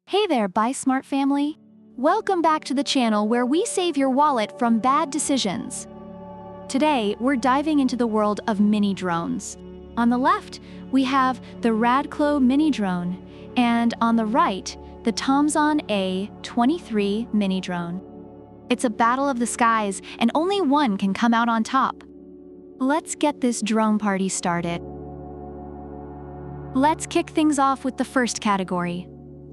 Hey there, Buy Smart family! Welcome back to the channel where we save your wallet from bad decisions. Today, we're diving into the world of mini drones. On the left, we have the RADCLO mini drone, and on the right, the TOMZON A23 mini drone. It's a battle of the skies, and only one can come out on top. Let's get this drone party started. Let's kick things off with the first category.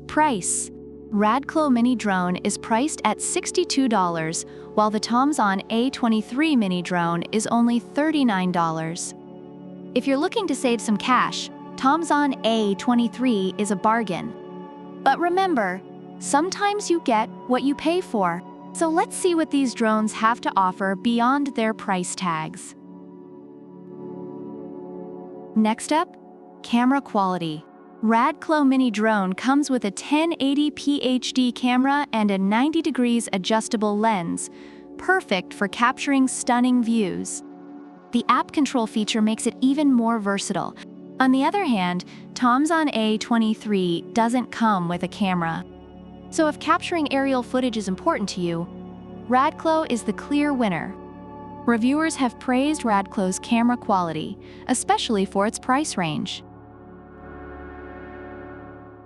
Price. RADCLO mini drone is priced at $62, while the TOMZON A23 mini drone is only $39. If you're looking to save some cash, TOMZON A23 is a bargain. But remember, sometimes you get what you pay for. So let's see what these drones have to offer beyond their price tags. Next up, camera quality. RADCLO mini drone comes with a 1080p HD camera and a 90 degrees adjustable lens, perfect for capturing stunning views. The app control feature makes it even more versatile. On the other hand, TOMZON A23 doesn't come with a camera. So if capturing aerial footage is important to you, RADCLO is the clear winner. Reviewers have praised RADCLO's camera quality, especially for its price range.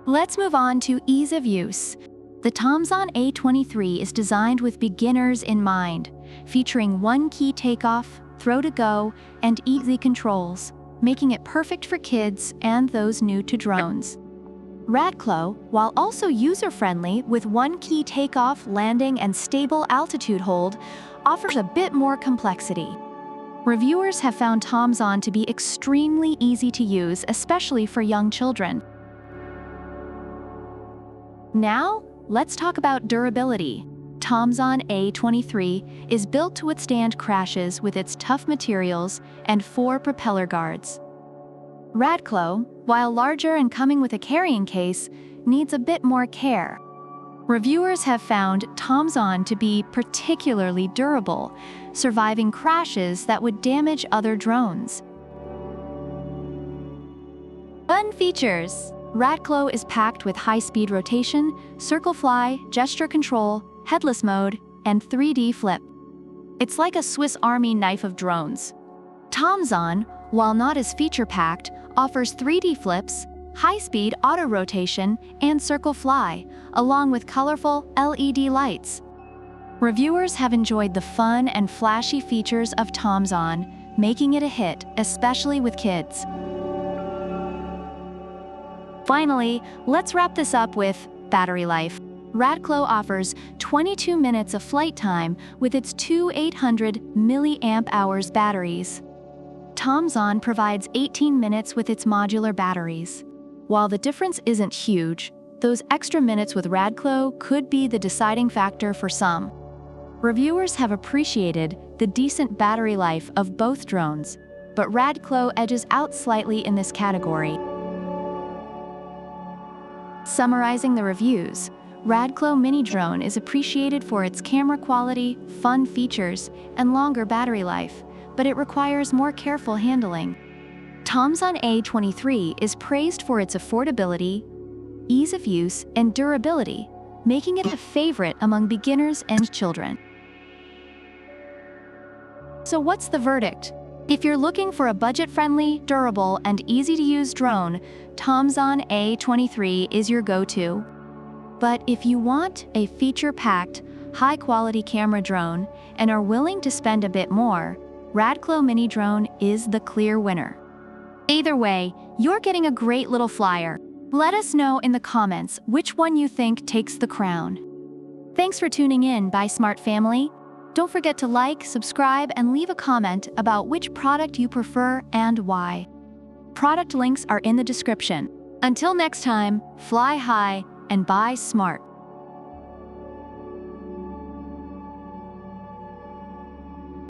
Let's move on to ease of use. The TOMZON A23 is designed with beginners in mind, featuring one-key takeoff, throw-to-go, and easy controls, making it perfect for kids and those new to drones. RADCLO, while also user-friendly with one-key takeoff, landing, and stable altitude hold, offers a bit more complexity. Reviewers have found TOMZON to be extremely easy to use, especially for young children. Now, let's talk about durability. TOMZON A23 is built to withstand crashes with its tough materials and 4 propeller guards. RADCLO, while larger and coming with a carrying case, needs a bit more care. Reviewers have found TOMZON to be particularly durable, surviving crashes that would damage other drones. Fun features. RADCLO is packed with high-speed rotation, circle fly, gesture control, headless mode, and 3D flip. It's like a Swiss Army knife of drones. TOMZON, while not as feature-packed, offers 3D flips, high-speed auto-rotation, and circle fly, along with colorful LED lights. Reviewers have enjoyed the fun and flashy features of TOMZON, making it a hit, especially with kids. Finally, let's wrap this up with battery life. RADCLO offers 22 minutes of flight time with its two 800 mAh batteries. TOMZON provides 18 minutes with its modular batteries. While the difference isn't huge, those extra minutes with RADCLO could be the deciding factor for some. Reviewers have appreciated the decent battery life of both drones, but RADCLO edges out slightly in this category. Summarizing the reviews, RADCLO mini drone is appreciated for its camera quality, fun features, and longer battery life, but it requires more careful handling. TOMZON A23 is praised for its affordability, ease of use, and durability, making it a favorite among beginners and children. So what's the verdict? If you're looking for a budget-friendly, durable, and easy-to-use drone, TOMZON A23 is your go-to. But if you want a feature-packed, high-quality camera drone and are willing to spend a bit more, RADCLO mini drone is the clear winner. Either way, you're getting a great little flyer. Let us know in the comments which one you think takes the crown. Thanks for tuning in, Buy Smart family. Don't forget to like, subscribe, and leave a comment about which product you prefer and why. Product links are in the description. Until next time, fly high and buy smart.